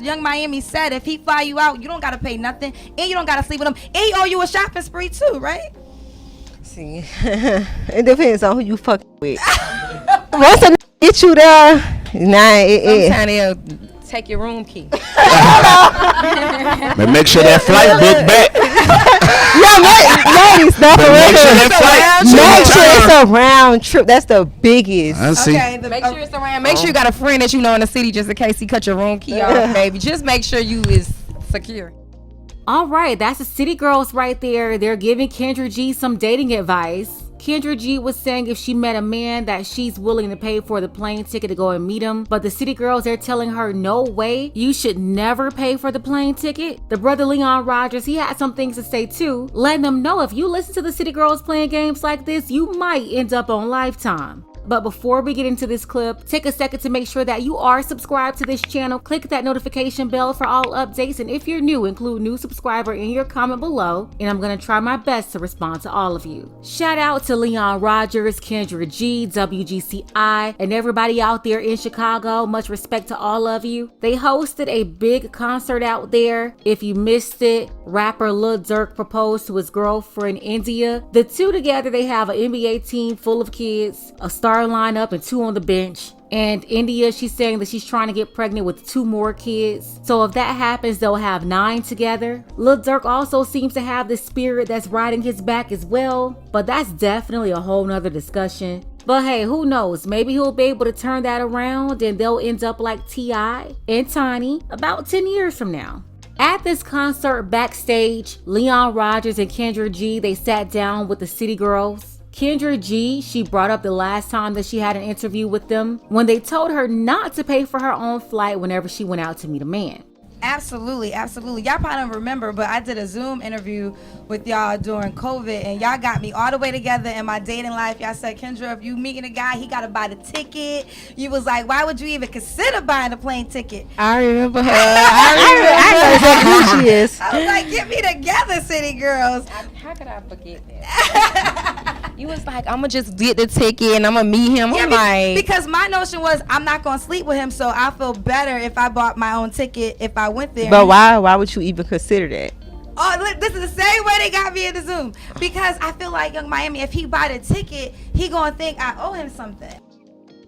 Young Miami said, if he fly you out, you don't gotta pay nothing, and you don't gotta sleep with him, and he owe you a shopping spree too, right? See, it depends on who you fucking with. Once a get you there, sometimes they'll take your room key. But make sure that flight book back. ladies, not for Make sure real. that Make sure flight. it's a round trip. That's the biggest. I see. Okay, Make sure it's around. Make sure you got a friend that you know in the city just in case he cut your room key off, baby. Just make sure you is secure. All right, that's the city girls right there. They're giving Kendra G some dating advice. Kendra G was saying if she met a man that she's willing to pay for the plane ticket to go and meet him, but the city girls, they're telling her no way, you should never pay for the plane ticket. The brother Leon Rogers, he had some things to say too, letting them know if you listen to the city girls playing games like this, you might end up on Lifetime. But before we get into this clip, take a second to make sure that you are subscribed to this channel. Click that notification bell for all updates, and if you're new, include new subscriber in your comment below, and I'm gonna try my best to respond to all of you. Shout out to Leon Rogers, Kendra G, WGCI, and everybody out there in Chicago. Much respect to all of you. They hosted a big concert out there. If you missed it, rapper Lil Durk proposed to his girlfriend India. The two together, they have an NBA team full of kids, a star lineup, and 2 on the bench. And India, she's saying that she's trying to get pregnant with 2 more kids. So if that happens, they'll have 9 together. Lil Durk also seems to have the spirit that's riding his back as well, but that's definitely a whole nother discussion. But hey, who knows? Maybe he'll be able to turn that around and they'll end up like T.I. and Tiny about 10 years from now. At this concert backstage, Leon Rogers and Kendra G, they sat down with the city girls. Kendra G, she brought up the last time that she had an interview with them when they told her not to pay for her own flight whenever she went out to meet a man. Absolutely. Y'all probably don't remember, but I did a Zoom interview with y'all during COVID, and y'all got me all the way together in my dating life. Y'all said, Kendra, if you meeting a guy, he got to buy the ticket. You was like, why would you even consider buying a plane ticket? I remember her. I know exactly who she is. I was like, get me together, city girls. How could I forget that? You was like, I'm going to just get the ticket and I'm going to meet him. I'm like, because my notion was I'm not going to sleep with him, so I feel better if I bought my own ticket if I went there. But why would you even consider that? Oh, look, this is the same way they got me in the Zoom. Because I feel like Young Miami, if he buy the ticket, he gonna think I owe him something.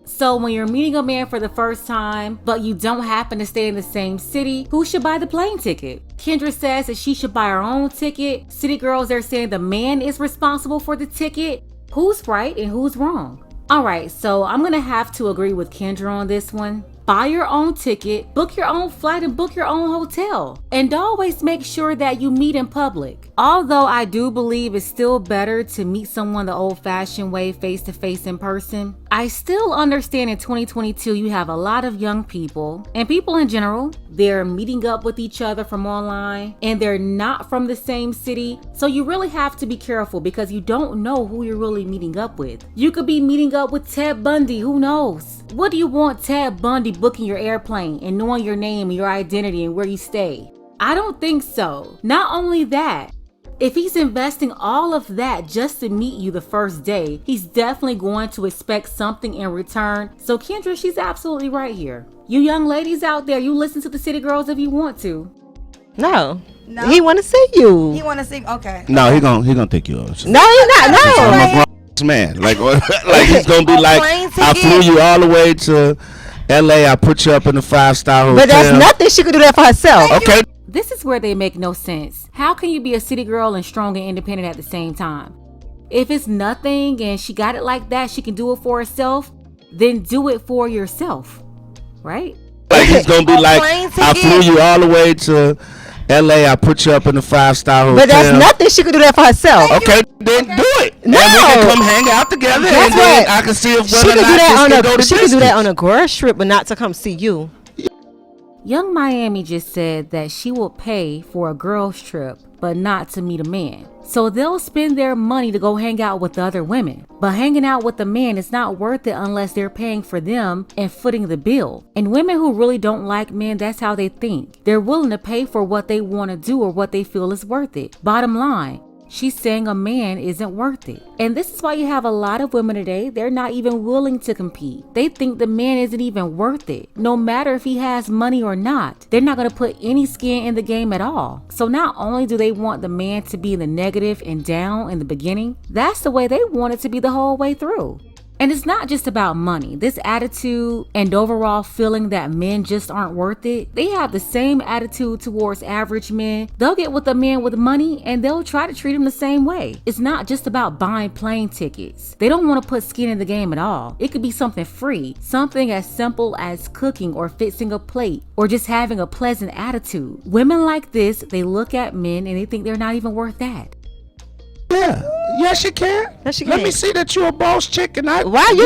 So when you're meeting a man for the first time, but you don't happen to stay in the same city, who should buy the plane ticket? Kendra says that she should buy her own ticket. City girls, they're saying the man is responsible for the ticket. Who's right and who's wrong? All right, so I'm gonna have to agree with Kendra on this one. Buy your own ticket, book your own flight, and book your own hotel. And always make sure that you meet in public. Although I do believe it's still better to meet someone the old-fashioned way, face-to-face in person, I still understand in 2022 you have a lot of young people, and people in general, they're meeting up with each other from online, and they're not from the same city. So you really have to be careful because you don't know who you're really meeting up with. You could be meeting up with Ted Bundy, who knows? What do you want Ted Bundy booking your airplane and knowing your name and your identity and where you stay? I don't think so. Not only that, if he's investing all of that just to meet you the first day, he's definitely going to expect something in return. So Kendra, she's absolutely right here. You young ladies out there, you listen to the city girls if you want to. No. He want to see you. He want to see. Okay. No, he gonna take you off. No, he's not. No. I'm a grown man. Like he's gonna be like, I flew you all the way to LA. I put you up in a 5-star hotel. But that's nothing. She could do that for herself. Okay. This is where they make no sense. How can you be a city girl and strong and independent at the same time? If it's nothing and she got it like that, she can do it for herself, then do it for yourself, right? Like he's gonna be like, I flew you all the way to LA. I put you up in a 5-star hotel. But that's nothing. She could do that for herself. Okay, then do it. No. And we can come hang out together. Guess and then what? I can see if She whether could or do not that this on can go to she could do that business. on a girl trip, but not to come see you. Young Miami just said that she will pay for a girl's trip, but not to meet a man. So they'll spend their money to go hang out with the other women. But hanging out with a man is not worth it unless they're paying for them and footing the bill. And women who really don't like men, that's how they think. They're willing to pay for what they want to do or what they feel is worth it. Bottom line, She's saying a man isn't worth it. And this is why you have a lot of women today, they're not even willing to compete. They think the man isn't even worth it. No matter if he has money or not, they're not going to put any skin in the game at all. So not only do they want the man to be in the negative and down in the beginning, that's the way they want it to be the whole way through. And it's not just about money. This attitude and overall feeling that men just aren't worth it, they have the same attitude towards average men. They'll get with a man with money and they'll try to treat him the same way. It's not just about buying plane tickets. They don't want to put skin in the game at all. It could be something free, something as simple as cooking or fixing a plate or just having a pleasant attitude. Women like this, they look at men and they think they're not even worth that. Yeah. Yes, you can. Yes, you Let can. me see that you're a boss chick and I. Why you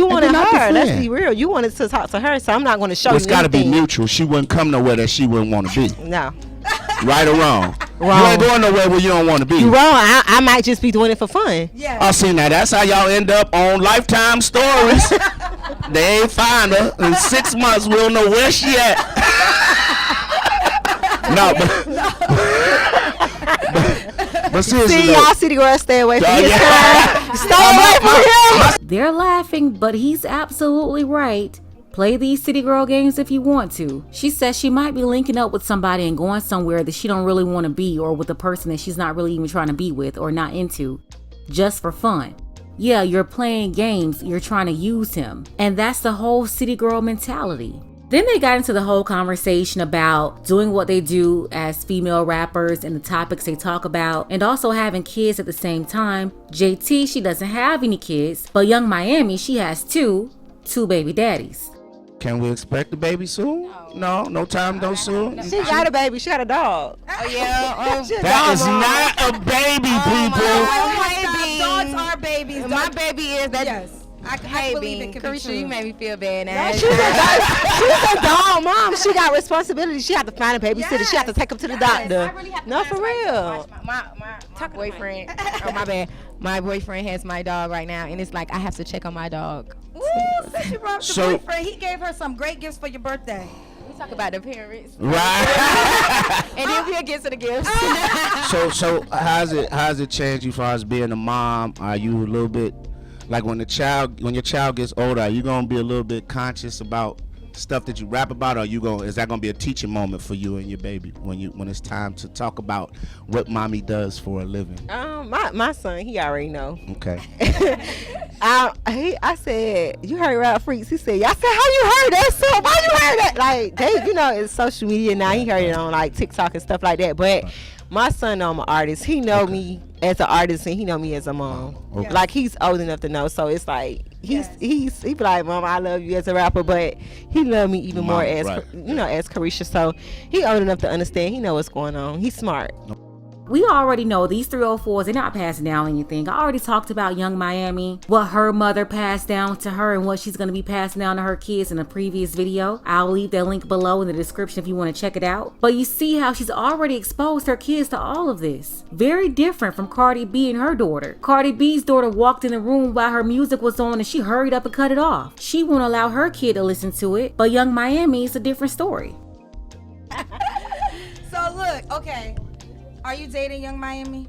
wanted not the her? Let's friend. be real. You wanted to talk to her, so I'm not going to show It's you got to be anything. mutual. She wouldn't come nowhere that she wouldn't want to be. No. Right or wrong? Wrong. You ain't going nowhere where you don't want to be. You wrong. I might just be doing it for fun. Yeah. I seen that. That's how y'all end up on Lifetime Stories. They ain't find her in 6 months. We don't know where she at. No, but seriously, See, though, y'all city girls stay away from his yeah. kind. Stay away from him. They're laughing, but he's absolutely right. Play these city girl games if you want to. She says she might be linking up with somebody and going somewhere that she don't really want to be, or with a person that she's not really even trying to be with or not into, just for fun. Yeah, you're playing games, you're trying to use him. And that's the whole city girl mentality. Then they got into the whole conversation about doing what they do as female rappers and the topics they talk about, and also having kids at the same time. JT, she doesn't have any kids, but Young Miami, she has two baby daddies. can we expect a baby soon? No time no soon. She got a baby. She got a dog. Oh yeah. She a That dog is mom. not a baby, people. Dogs are babies. My baby is that. Yes. I believe it could be Carisha, true. you made me feel bad now. No, she's a dog mom. She got responsibility. She have to find a babysitter. She have to take him to the doctor. No, for real. My boyfriend. Oh my bad. My boyfriend has my dog right now, and it's like I have to check on my dog. Woo, since you brought up the So- boyfriend, he gave her some great gifts for your birthday. We talk about the parents, Right. and then we'll get to the gifts. So how's it changed you as far as being a mom? Are you a little bit like when your child gets older, are you gonna be a little bit conscious about stuff that you rap about, or is that gonna be a teaching moment for you and your baby when it's time to talk about what mommy does for a living? My son, he already know. Okay. I said, you heard Rap Freaks. He said, I said, how you heard that song? Why you heard that? Like, they, it's social media now. He heard it on like TikTok and stuff like that. But my son know I'm an artist. He know me as an artist and he know me as a mom. Okay. Like, he's old enough to know. So it's like, he be like, Mom, I love you as a rapper, but he love me even more as, right. as Carisha. So he old enough to understand. He know what's going on. He's smart. We already know these 304s, they're not passing down anything. I already talked about Young Miami, what her mother passed down to her and what she's going to be passing down to her kids in a previous video. I'll leave that link below in the description if you want to check it out. But you see how she's already exposed her kids to all of this. Very different from Cardi B and her daughter. Cardi B's daughter walked in the room while her music was on and she hurried up and cut it off. She won't allow her kid to listen to it, but Young Miami is a different story. So look, okay. Are you dating Young Miami?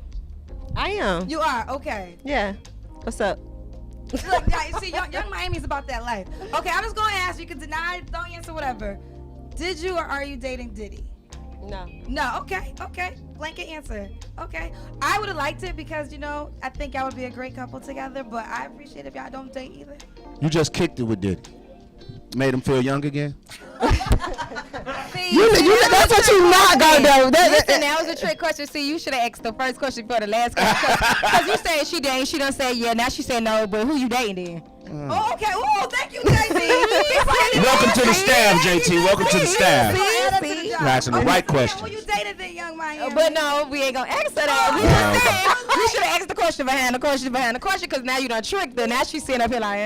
I am. You are, okay. Yeah. What's up? Look, guys, see, Young Miami's about that life. Okay, I'm just going to ask you. You can deny, don't answer, whatever. Did you or are you dating Diddy? No. No, okay. Blanket answer. Okay. I would have liked it because, I think y'all would be a great couple together, but I appreciate if y'all don't date either. You just kicked it with Diddy. Made him feel young again. See, That's what you not gonna do. Listen, that was a trick question. See, you should have asked the first question before the last question. Because you said she dating, she done say yeah. Now she said no, but who you dating then? Oh, okay. Oh, thank you, JT. Welcome to the staff, JT. Welcome to the staff. See? You're asking the right Who questions. you dated then, Young Miami? But no, we ain't gonna answer that. We just saying, you should have asked the question behind the question, because now you done tricked her. Now she's sitting up here like,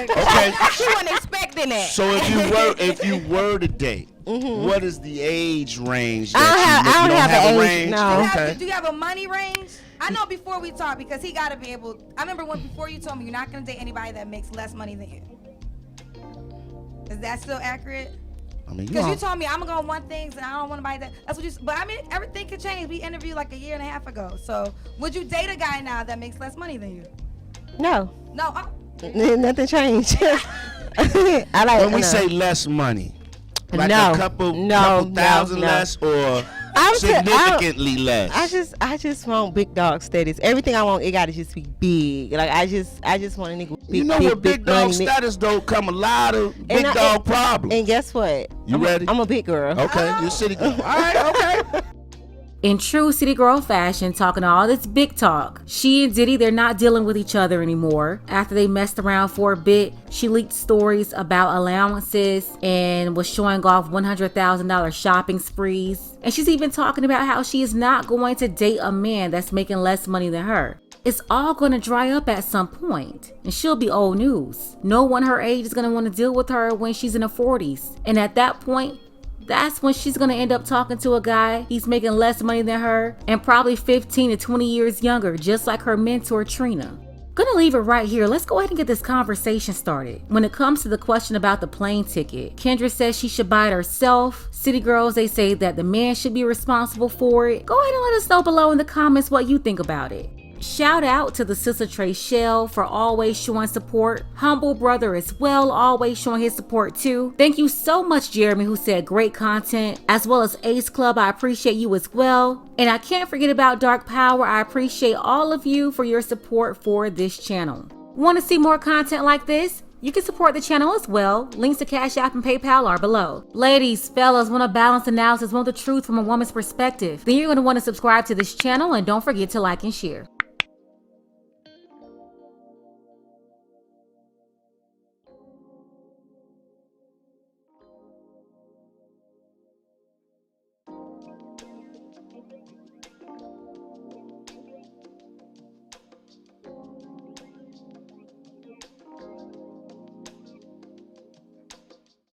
Okay. She wasn't expecting that. So if you were to date, what is the age range? I That don't you have a an age, range? no. Okay. Do you have a money range? I know before we talked because he got to be able. I remember before you told me you're not going to date anybody that makes less money than you. Is that still accurate? I mean, Because you told me I'm gonna go want things and I don't want to buy that. That's what you. But I mean, everything could change. We interviewed like a year and a half ago. So would you date a guy now that makes less money than you? No. No. Nothing changed. I like when we say less money, like no, a couple no, thousand no. less or significantly less. I just want big dog status. Everything I want, it gotta just be big. Like I just want a nigga with big, You know, with big dog money. status though come a lot of big dog problems. And guess what? You ready? I'm a big girl. Okay, you're city girl. All right, okay. In true city girl fashion, talking all this big talk. She and Diddy, they're not dealing with each other anymore. After they messed around for a bit, she leaked stories about allowances and was showing off $100,000 shopping sprees. And she's even talking about how she is not going to date a man that's making less money than her. It's all going to dry up at some point, and she'll be old news. No one her age is going to want to deal with her when she's in her 40s. And at that point, that's when she's gonna end up talking to a guy. He's making less money than her and probably 15 to 20 years younger, just like her mentor Trina. Gonna leave it right here. Let's go ahead and get this conversation started. When it comes to the question about the plane ticket, Kendra says she should buy it herself. City girls, they say that the man should be responsible for it. Go ahead and let us know below in the comments what you think about it. Shout out to the sister Trey Shell for always showing support. Humble brother as well, always showing his support too. Thank you so much, Jeremy, who said great content, as well as Ace Club. I appreciate you as well. And I can't forget about Dark Power. I appreciate all of you for your support for this channel. Want to see more content like this? You can support the channel as well. Links to Cash App and PayPal are below. Ladies, fellas, want a balanced analysis, want the truth from a woman's perspective? Then you're going to want to subscribe to this channel and don't forget to like and share.